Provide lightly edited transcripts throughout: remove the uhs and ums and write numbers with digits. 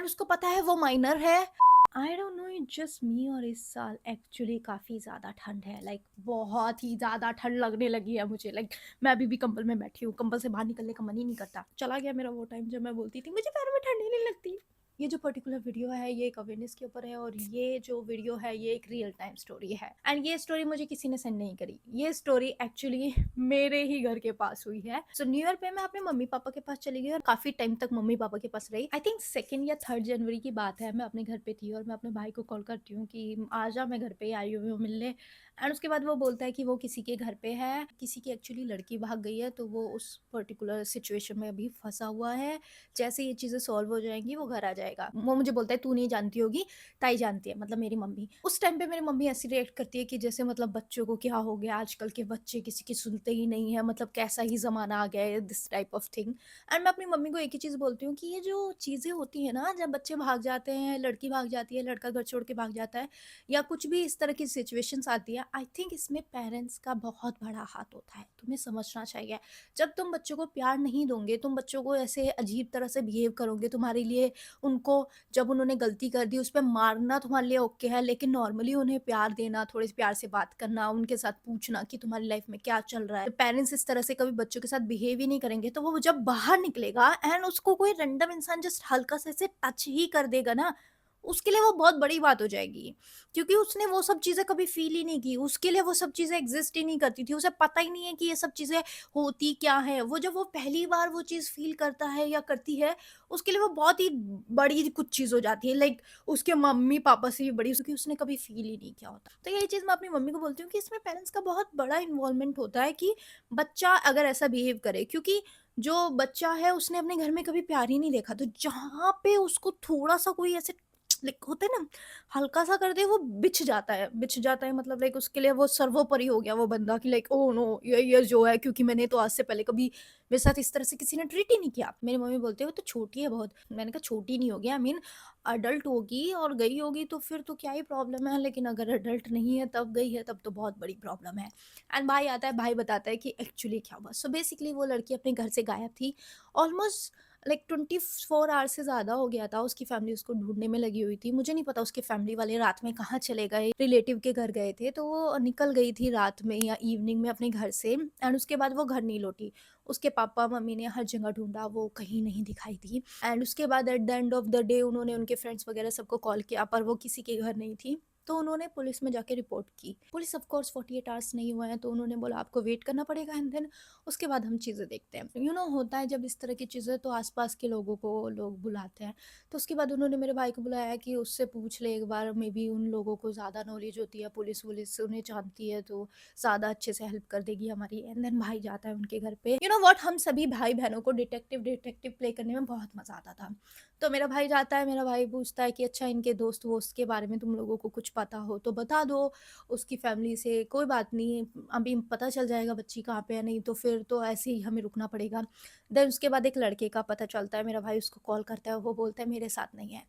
And उसको पता है वो माइनर है। I don't know it just me और इस साल एक्चुअली काफ़ी ज़्यादा ठंड है, लाइक बहुत ही ज़्यादा ठंड लगने लगी है मुझे। लाइक मैं अभी भी कंबल में बैठी हूँ, कंबल से बाहर निकलने का मन ही नहीं करता। चला गया मेरा वो टाइम जब मैं बोलती थी मुझे पैरों में ठंड ही नहीं लगती। ये जो पर्टिकुलर वीडियो है ये एक अवेयरनेस के ऊपर है, और ये जो वीडियो है ये एक रियल टाइम स्टोरी है। एंड ये स्टोरी मुझे किसी ने सेंड नहीं करी, ये स्टोरी एक्चुअली मेरे ही घर के पास हुई है। सो न्यू ईयर पे मैं अपने मम्मी पापा के पास चली गई और काफी टाइम तक मम्मी पापा के पास रही। आई थिंक 2 या 3 जनवरी की बात है, मैं अपने घर पे थी और मैं अपने भाई को कॉल करती हूँ कि आ जा, मैं घर पे ही आई हुई हूँ मिलने। एंड उसके बाद वो बोलता है कि वो किसी के घर पे है, किसी की एक्चुअली लड़की भाग गई है, तो वो उस पर्टिकुलर सिचुएशन में अभी फंसा हुआ है। जैसे ये चीज़ें सॉल्व हो जाएंगी वो घर आ जाएगा। वो मुझे बोलता है तू नहीं जानती होगी, ताई जानती है, मतलब मेरी मम्मी। उस टाइम पे मेरी मम्मी ऐसी रिएक्ट करती है कि जैसे मतलब बच्चों को क्या हो गया, आजकल के बच्चे किसी की सुनते ही नहीं है, मतलब कैसा ही ज़माना आ गया है, this type of thing. And मैं अपनी मम्मी को एक ही चीज़ बोलती हूँ कि ये जो चीज़ें होती है ना, जब बच्चे भाग जाते हैं, लड़की भाग जाती है, लड़का घर छोड़ के भाग जाता है, या कुछ भी इस तरह की सिचुएशंस आती है, आई थिंक इसमें पेरेंट्स का बहुत बड़ा हाथ होता है। तुम्हें समझना चाहिए, जब तुम बच्चों को प्यार नहीं दोगे, तुम बच्चों को ऐसे अजीब तरह से बिहेव करोगे, तुम्हारे लिए उनको जब उन्होंने गलती कर दी उस पे मारना तुम्हारे लिए ओके है, लेकिन नॉर्मली उन्हें प्यार देना, थोड़े से प्यार से बात करना, उनके साथ पूछना कि तुम्हारी लाइफ में क्या चल रहा है। पेरेंट्स इस तरह से कभी बच्चों के साथ बिहेव ही नहीं करेंगे, तो वो जब बाहर निकलेगा एंड उसको कोई रैंडम इंसान जस्ट हल्का सा ऐसे टच ही कर देगा ना, उसके लिए वो बहुत बड़ी बात हो जाएगी। क्योंकि उसने वो सब चीज़ें कभी फ़ील ही नहीं की, उसके लिए वो सब चीज़ें एग्ज़िस्ट ही नहीं करती थी, उसे पता ही नहीं है कि ये सब चीज़ें होती क्या हैं। वो जब वो पहली बार वो चीज़ फ़ील करता है या करती है, उसके लिए वो बहुत ही बड़ी कुछ चीज़ हो जाती है, लाइक उसके मम्मी-पापा से भी बड़ी, क्योंकि उसने कभी फ़ील ही नहीं किया होता। तो यही चीज़ मैं अपनी मम्मी को बोलती हूँ कि इसमें पेरेंट्स का बहुत बड़ा इन्वॉल्वमेंट होता है कि बच्चा अगर ऐसा बिहेव करे, क्योंकि जो बच्चा है उसने अपने घर में कभी प्यार ही नहीं देखा, तो जहाँ पे उसको थोड़ा-सा कोई ऐसे लाइक होता है ना, हल्का-सा कर दे वो बिछ जाता है, मतलब लाइक उसके लिए वो सर्वोपरि हो गया वो बंदा कि लाइक ओह नो! ये जो है, क्योंकि मैंने तो आज से पहले कभी मेरे साथ इस तरह से किसी ने ट्रीट ही नहीं किया। मेरी मम्मी बोलते हैं वो तो छोटी है बहुत। मैंने कहा छोटी नहीं होगी, आई मीन अडल्ट होगी और गई होगी तो फिर तो क्या ही प्रॉब्लम है, लेकिन अगर अडल्ट नहीं है तब गई है, तब तो बहुत बड़ी प्रॉब्लम है। एंड भाई आता है, भाई बताता है कि एक्चुअली क्या हुआ। सो बेसिकली वो लड़की अपने घर से गायब थी। ऑलमोस्ट लाइक 24 आवर्स से ज़्यादा हो गया था, उसकी फैमिली उसको ढूँढने में लगी हुई थी। मुझे नहीं पता उसके फैमिली वाले रात में कहाँ चले गए, रिलेटिव के घर गए थे, तो वो निकल गई थी रात में या इवनिंग में अपने घर से, एंड उसके बाद वो घर नहीं लौटी। उसके पापा-मम्मी ने हर जगह ढूँढा, वो कहीं नहीं दिखाई दी। एंड उसके बाद at the end of the day उन्होंने उनके फ्रेंड्स वगैरह सबको कॉल किया, पर वो किसी के घर नहीं थी। तो उन्होंने पुलिस में जाके रिपोर्ट की। पुलिस ऑफ कोर्स 48 आवर्स नहीं हुए हैं, तो उन्होंने बोला आपको वेट करना पड़ेगा, एंड देन उसके बाद हम चीज़ें देखते हैं। होता है जब इस तरह की चीज़ें, तो आस-पास के लोगों को लोग बुलाते हैं। तो उसके बाद उन्होंने मेरे भाई को बुलाया कि उससे पूछ ले एक बार, मेबी उन लोगों को ज़्यादा नॉलेज होती है, पुलिस-वुलिस उन्हें जानती है, तो ज़्यादा अच्छे से हेल्प कर देगी हमारी। एंड देन भाई जाता है उनके घर पे। यू नो व्हाट, हम सभी भाई-बहनों को डिटेक्टिव डिटेक्टिव प्ले करने में बहुत मज़ा आता था। तो मेरा भाई जाता है, मेरा भाई पूछता है कि अच्छा इनके दोस्त-वोस्त के बारे में तुम लोगों को कुछ पता हो तो बता दो, उसकी फैमिली से कोई बात नहीं, अभी पता चल जाएगा बच्ची कहाँ पे है, नहीं तो फिर तो ऐसे ही हमें रुकना पड़ेगा। देन उसके बाद एक लड़के का पता चलता है, मेरा भाई उसको कॉल करता है, वो बोलता है मेरे साथ नहीं है।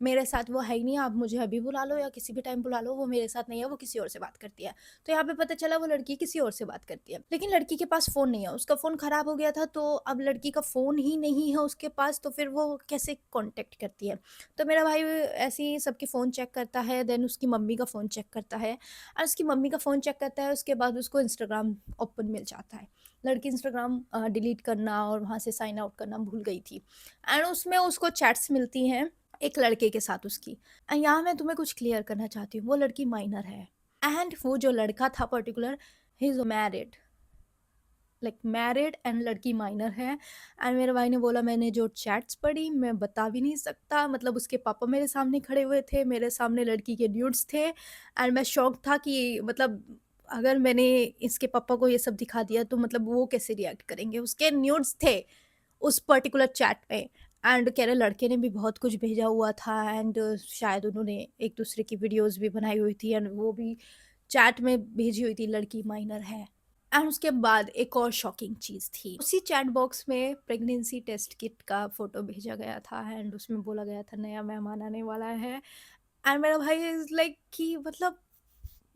मेरे साथ वो है ही नहीं, आप मुझे अभी बुला लो या किसी भी टाइम बुला लो, वो मेरे साथ नहीं है, वो किसी और से बात करती है। तो यहाँ पे पता चला वो लड़की किसी और से बात करती है। लेकिन लड़की के पास फ़ोन नहीं है, उसका फ़ोन खराब हो गया था, तो अब लड़की का फ़ोन ही नहीं है उसके पास, तो फिर वो कैसे कॉन्टैक्ट करती है? तो मेरा भाई ऐसे ही सबके फ़ोन चेक करता है, देन उसकी मम्मी का फ़ोन चेक करता है, और उसकी मम्मी का फ़ोन चेक करता है, उसके बाद उसको इंस्टाग्राम ओपन मिल जाता है। लड़की इंस्टाग्राम डिलीट करना और वहाँ से साइन आउट करना भूल गई थी, एंड उसमें उसको चैट्स मिलती हैं एक लड़के के साथ उसकी। यहाँ मैं तुम्हें कुछ क्लियर करना चाहती हूँ, वो लड़की माइनर है, एंड वो जो लड़का था particular, he is married, like married, and लड़की माइनर है। एंड मेरे भाई ने बोला मैंने जो चैट्स पढ़ी मैं बता भी नहीं सकता, मतलब उसके पापा मेरे सामने खड़े हुए थे, मेरे सामने लड़की के न्यूड्स थे, एंड मैं शॉक था कि मतलब अगर मैंने इसके पापा को ये सब दिखा दिया तो मतलब वो कैसे रिएक्ट करेंगे। उसके न्यूड्स थे उस पर्टिकुलर चैट में, एंड कह रहे लड़के ने भी बहुत कुछ भेजा हुआ था, एंड शायद उन्होंने एक दूसरे की वीडियोस भी बनाई हुई थी, एंड वो भी चैट में भेजी हुई थी, लड़की माइनर है। एंड उसके बाद एक और शॉकिंग चीज़ थी, उसी चैट बॉक्स में प्रेगनेंसी टेस्ट किट का फ़ोटो भेजा गया था, एंड उसमें बोला गया था नया मेहमान आने वाला है। एंड मेरा भाई इज़ लाइक कि मतलब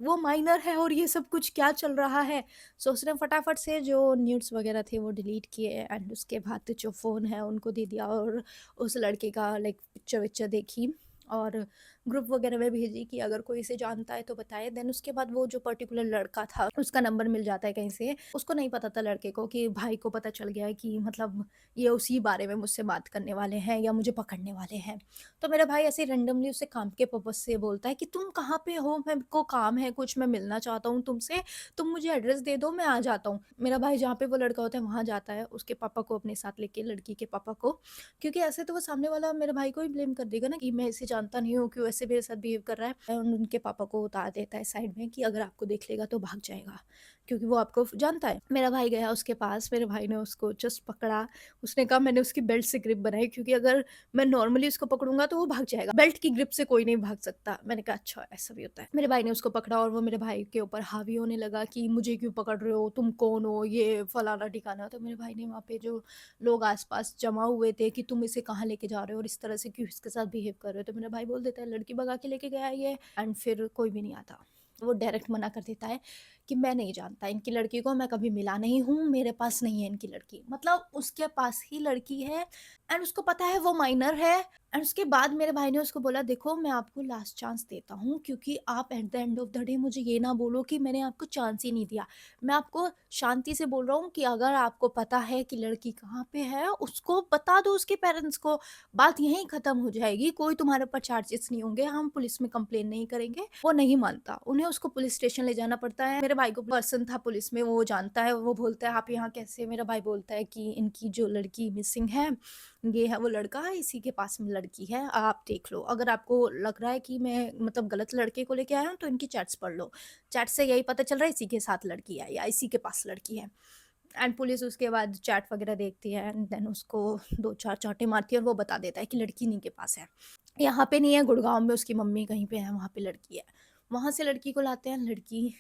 वो माइनर है और ये सब कुछ क्या चल रहा है। सो उसने फटाफट से जो न्यूड्स वगैरह थे वो डिलीट किए एंड उसके बाद जो फ़ोन है उनको दे दिया और उस लड़के का लाइक पिक्चर विक्चर देखी और ग्रुप वगैरह में भेजी कि अगर कोई इसे जानता है तो बताए। देन उसके बाद वो जो पर्टिकुलर लड़का था उसका नंबर मिल जाता है कहीं से। उसको नहीं पता था लड़के को कि भाई को पता चल गया है कि मतलब ये उसी बारे में मुझसे बात करने वाले हैं या मुझे पकड़ने वाले हैं। तो मेरा भाई ऐसे रैंडमली उसे काम के पर्पज़ से बोलता है कि तुम कहाँ पे हो? मेरे को काम है कुछ, मैं मिलना चाहता हूँ तुमसे, तुम मुझे एड्रेस दे दो, मैं आ जाता हूँ। मेरा भाई जहाँ पे वो लड़का होता है वहाँ जाता है, उसके पापा को अपने साथ लेके, लड़की के पापा को, क्योंकि ऐसे तो वो सामने वाला मेरे भाई को ही ब्लेम कर देगा ना कि मैं इसे जानता नहीं हूँ, क्यों ऐसे मेरे साथ बिहेव कर रहा है। उनके पापा को उतार देता है साइड में कि अगर आपको देख लेगा तो भाग जाएगा, क्योंकि वो आपको जानता है। मेरा भाई गया उसके पास, मेरे भाई ने उसको जस्ट पकड़ा, उसने कहा मैंने उसकी बेल्ट से ग्रिप बनाई क्योंकि अगर मैं नॉर्मली उसको पकड़ूँगा तो वो भाग जाएगा। बेल्ट की ग्रिप से कोई नहीं भाग सकता। मैंने कहा अच्छा ऐसा भी होता है। मेरे भाई ने उसको पकड़ा और वो मेरे भाई के ऊपर हावी होने लगा कि मुझे क्यों पकड़ रहे हो? तुम कौन हो? ये फलाना-ठिकाना। तो मेरे भाई ने वहाँ पे जो लोग आस-पास जमा हुए थे कि तुम इसे कहाँ लेके जा रहे हो और इस तरह से क्यों इसके साथ बिहेव कर रहे हो? तो मेरा भाई बोल देता है लड़की भगा के लेके गया है ये एंड फिर कोई भी नहीं आता। वो डायरेक्ट मना कर देता है कि मैं नहीं जानता इनकी लड़की को, मैं कभी मिला नहीं हूँ, मेरे पास नहीं है इनकी लड़की। मतलब उसके पास ही लड़की है एंड उसको पता है वो माइनर है एंड उसके बाद मेरे भाई ने उसको बोला देखो मैं आपको लास्ट चांस देता हूँ क्योंकि आप at the end of the day मुझे ये ना बोलो कि मैंने आपको चांस ही नहीं दिया। मैं आपको शांति से बोल रहा हूँ कि अगर आपको पता है कि लड़की कहाँ पे है उसको बता दो उसके पेरेंट्स को, बात यहीं खत्म हो जाएगी, कोई तुम्हारे ऊपर चार्जेस नहीं होंगे, हम पुलिस में कंप्लेन नहीं करेंगे। वो नहीं मानता, उन्हें उसको पुलिस स्टेशन ले जाना पड़ता है। मेरे भाई को पर्सन था पुलिस में, वो जानता है, वो बोलता है आप यहाँ कैसे? मेरा भाई बोलता है कि इनकी जो लड़की मिसिंग है, ये है वो लड़का, इसी के पास में लड़की है, आप देख लो। अगर आपको लग रहा है कि मैं मतलब गलत लड़के को लेके आया हूँ तो इनकी चैट्स पढ़ लो। चैट से यही पता चल रहा है इसी के साथ लड़की है या इसी के पास लड़की है। एंड पुलिस उसके बाद चैट वगैरह देखती है एंड देन उसको 2-4 चाँटे मारती है और वो बता देता है कि लड़की इन्हीं के पास है। यहाँ पे नहीं है, गुड़गाँव में उसकी मम्मी कहीं पे है, वहाँ पे लड़की है। वहाँ से लड़की को लाते हैं, लड़की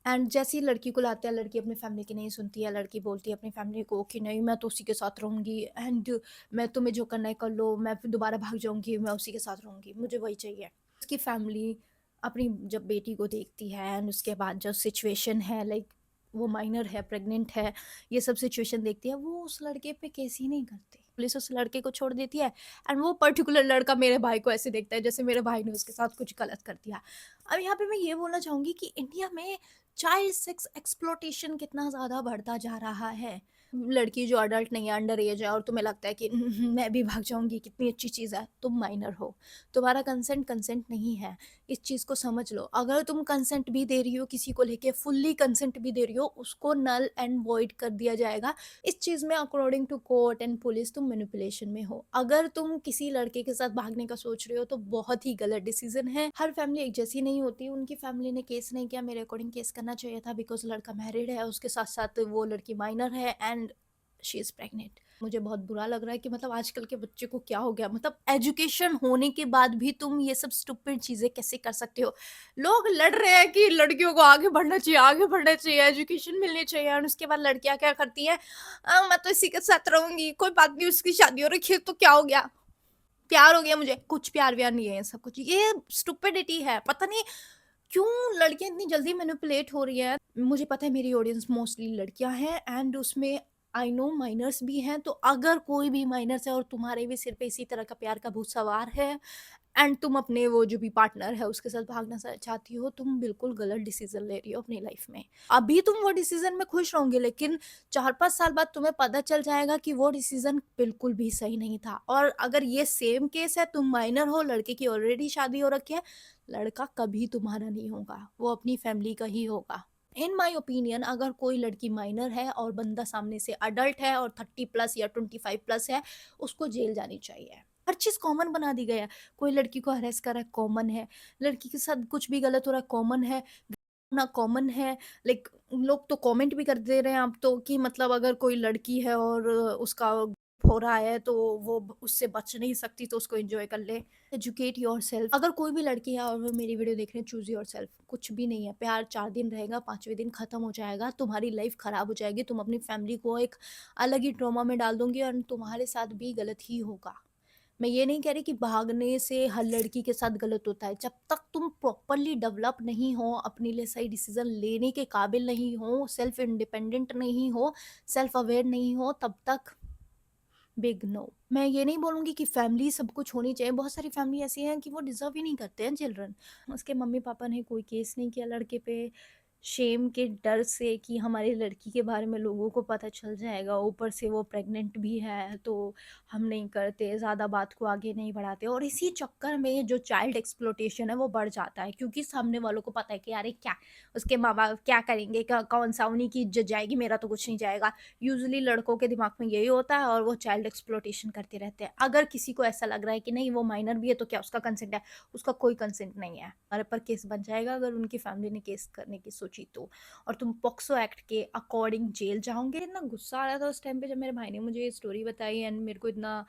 एंड जैसे ही लड़की को लाते हैं, लड़की अपनी फैमिली की नहीं सुनती है। लड़की बोलती है अपनी फैमिली को कि नहीं मैं तो उसी के साथ रहूँगी एंड मैं तुम्हें जो करना है कर लो, मैं फिर दोबारा भाग जाऊँगी, मैं उसी के साथ रहूँगी, मुझे वही चाहिए। उसकी फैमिली अपनी जब बेटी को देखती है एंड उसके बाद जो सिचुएशन है लाइक वो माइनर है, प्रेग्नेंट है, ये सब सिचुएशन देखती है, वो उस लड़के पे केस ही नहीं करती। पुलिस उस लड़के को छोड़ देती है एंड वो पर्टिकुलर लड़का मेरे भाई को ऐसे देखता है जैसे मेरे भाई ने उसके साथ कुछ गलत कर दिया। अब यहाँ पे मैं ये बोलना चाहूँगी कि इंडिया में चाइल्ड सेक्स एक्सप्लॉयटेशन कितना ज़्यादा बढ़ता जा रहा है। लड़की जो अडल्ट नहीं है, अंडर एज है और तुम्हें लगता है कि मैं भी भाग जाऊँगी, कितनी अच्छी चीज़ है। तुम माइनर हो, तुम्हारा कंसेंट कंसेंट नहीं है, इस चीज़ को समझ लो। अगर तुम कंसेंट भी दे रही हो किसी को लेके, फुल्ली कंसेंट भी दे रही हो, उसको नल एंड वॉइड कर दिया जाएगा। इस चीज़ में according to court and police तुम मैनिपुलेशन में हो। अगर तुम किसी लड़के के साथ भागने का सोच रहे हो तो बहुत ही गलत डिसीजन है। हर फैमिली एक जैसी नहीं होती, उनकी फैमिली ने केस नहीं किया, मेरे अकॉर्डिंग केस करना चाहिए था बिकॉज़ लड़का मैरिड है, उसके साथ-साथ वो लड़की माइनर है एंड शी इज़ प्रेग्नेंट। मुझे बहुत बुरा लग रहा है कि मतलब आजकल के बच्चे को क्या हो गया, मतलब एजुकेशन होने के बाद भी तुम ये सब स्टूपिड चीज़ें कैसे कर सकते हो? लोग लड़ रहे हैं कि लड़कियों को आगे बढ़ना चाहिए, आगे बढ़ना चाहिए, एजुकेशन मिलनी चाहिए और उसके बाद लड़कियाँ क्या करती हैं, मैं तो इसी के साथ रहूँगी, कोई बात नहीं उसकी शादी हो रखी है तो क्या हो गया? प्यार हो गया मुझे, कुछ प्यार-व्यार नहीं है सब कुछ। ये स्टुपिडिटी है, पता नहीं क्यों लड़कियाँ इतनी जल्दी मैनिपुलेट हो रही हैं। मुझे पता है मेरी ऑडियंस मोस्टली लड़कियाँ हैं एंड उसमें आई नो माइनर्स भी हैं, तो अगर कोई भी माइनर्स है और तुम्हारे भी सिर पे इसी तरह का प्यार का भूत सवार है एंड तुम अपने वो जो भी पार्टनर है उसके साथ भागना चाहती हो, तुम बिल्कुल गलत डिसीजन ले रही हो अपनी लाइफ में। अभी तुम वो डिसीजन में खुश रहोगे लेकिन 4-5 साल बाद तुम्हें पता चल जाएगा कि वो डिसीजन बिल्कुल भी सही नहीं था। और अगर ये सेम केस है, तुम माइनर हो, लड़के की ऑलरेडी शादी हो रखी है, लड़का कभी तुम्हारा नहीं होगा, वो अपनी फैमिली का ही होगा। इन माई ओपिनियन अगर कोई लड़की माइनर है और बंदा सामने से अडल्ट है और 30 प्लस या 25 प्लस है, उसको जेल जानी चाहिए। हर चीज़ कॉमन बना दी गया है। कोई लड़की को हरेस कर रहा है कॉमन है, लड़की के साथ कुछ भी गलत हो रहा है कॉमन है, ना कॉमन है। लाइक लोग तो कमेंट भी कर दे रहे हैं अब तो कि मतलब अगर कोई लड़की है और उसका हो रहा है तो वो उससे बच नहीं सकती तो उसको एंजॉय कर ले। Educate yourself. अगर कोई भी लड़की है और वो मेरी वीडियो देख रहे हैं, चूज योरसेल्फ। कुछ भी नहीं है, प्यार 4 दिन रहेगा, 5वें दिन खत्म हो जाएगा, तुम्हारी लाइफ खराब हो जाएगी, तुम अपनी फैमिली को एक अलग ही ट्रॉमा में डाल दोगे और तुम्हारे साथ भी गलत ही होगा। मैं ये नहीं कह रही कि भागने से हर लड़की के साथ गलत होता है। जब तक तुम प्रॉपर्ली डेवलप नहीं हो, अपने लिए सही डिसीज़न लेने के काबिल नहीं हो, सेल्फ इंडिपेंडेंट नहीं हो, सेल्फ अवेयर नहीं हो, तब तक बिग नो। मैं ये नहीं बोलूँगी कि फैमिली सब कुछ होनी चाहिए, बहुत सारी फैमिली ऐसी हैं कि वो डिज़र्व ही नहीं करते हैं चिल्ड्रन। उसके मम्मी-पापा ने कोई केस नहीं किया लड़के पे, शेम के डर से कि हमारी लड़की के बारे में लोगों को पता चल जाएगा, ऊपर से वो प्रेग्नेंट भी है, तो हम नहीं करते, ज़्यादा बात को आगे नहीं बढ़ाते, और इसी चक्कर में जो चाइल्ड एक्सप्लॉयटेशन है वो बढ़ जाता है, क्योंकि सामने वालों को पता है कि अरे क्या उसके माँ-बाप क्या करेंगे, क कौन-सा उन्हीं की इज़्ज़त जाएगी, मेरा तो कुछ नहीं जाएगा। यूजुअली लड़कों के दिमाग में यही होता है और वो चाइल्ड एक्सप्लॉयटेशन करते रहते हैं। अगर किसी को ऐसा लग रहा है कि नहीं वो माइनर भी है तो क्या उसका कंसेंट है, उसका कोई कंसेंट नहीं है। हमारे पर केस बन जाएगा अगर उनकी फैमिली ने केस करने की सोची तो, और तुम पॉक्सो एक्ट के अकॉर्डिंग जेल जाओगे। इतना गुस्सा आ रहा था उस टाइम पे जब मेरे भाई ने मुझे ये स्टोरी बताई, एंड मेरे को इतना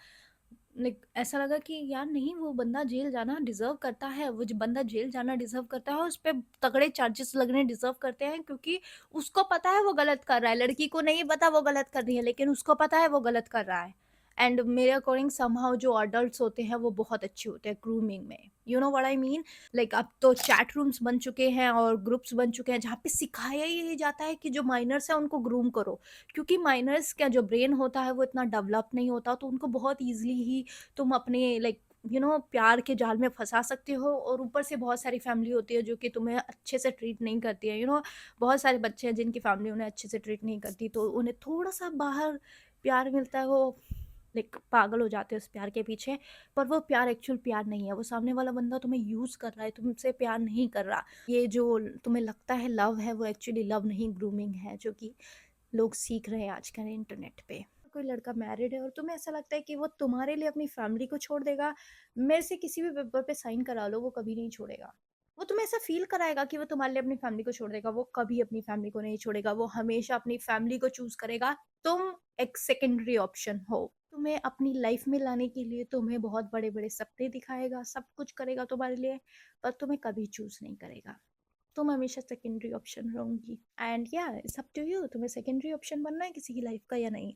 लाइक ऐसा लगा कि यार नहीं, वो बंदा जेल जाना डिजर्व करता है, वो जो बंदा जेल जाना डिजर्व करता है, उस पे तगड़े चार्जेस लगने डिजर्व करते हैं, क्योंकि उसको पता है वो गलत कर रहा है, लड़की को नहीं पता वो गलत कर रही है, लेकिन उसको पता है वो गलत कर रहा है। एंड मेरे अकॉर्डिंग समहाउ जो अडल्ट्स होते हैं वो बहुत अच्छे होते हैं ग्रूमिंग में, you know what I mean. Like अब तो चैट रूम्स बन चुके हैं और ग्रुप्स बन चुके हैं जहाँ पे सिखाया यही जाता है कि जो माइनर्स है उनको ग्रूम करो, क्योंकि माइनर्स का जो ब्रेन होता है वो इतना डेवलप नहीं होता, तो उनको बहुत ईजिली ही तुम अपने लाइक प्यार के जाल में फंसा सकते हो, और ऊपर से बहुत सारी फैमिली होती है जो कि तुम्हें अच्छे से ट्रीट नहीं करती है, बहुत सारे बच्चे हैं जिनकी फैमिली उन्हें अच्छे से ट्रीट नहीं करती, तो उन्हें थोड़ा सा बाहर प्यार मिलता है, वो लाइक पागल हो जाते हैं उस प्यार के पीछे। पर वो प्यार एक्चुअल प्यार नहीं है, वो सामने वाला बंदा तुम्हें यूज कर रहा है, तुमसे प्यार नहीं कर रहा। ये जो तुम्हें लगता है लव है वो एक्चुअली लव नहीं, ग्रूमिंग है, जो कि लोग सीख रहे हैं आजकल इंटरनेट पे। कोई लड़का मैरिड है और तुम्हें ऐसा लगता है कि वो तुम्हारे लिए अपनी फैमिली को छोड़ देगा, मेरे से किसी भी पेपर पे साइन करा लो, वो कभी नहीं छोड़ेगा। वो तुम्हें ऐसा फील कराएगा कि वो तुम्हारे लिए अपनी फैमिली को छोड़ देगा, वो कभी अपनी फैमिली को नहीं छोड़ेगा, वो हमेशा अपनी फैमिली को चूज करेगा। तुम एक सेकेंडरी ऑप्शन हो, तुम्हें अपनी लाइफ में लाने के लिए तुम्हें बहुत बड़े बड़े सपने दिखाएगा, सब कुछ करेगा तुम्हारे लिए, पर तुम्हें कभी चूज नहीं करेगा। तुम हमेशा सेकेंडरी ऑप्शन रहूंगी, एंड या इट्स अप टू यू, तुम्हें सेकेंडरी ऑप्शन बनना है किसी की लाइफ का या नहीं।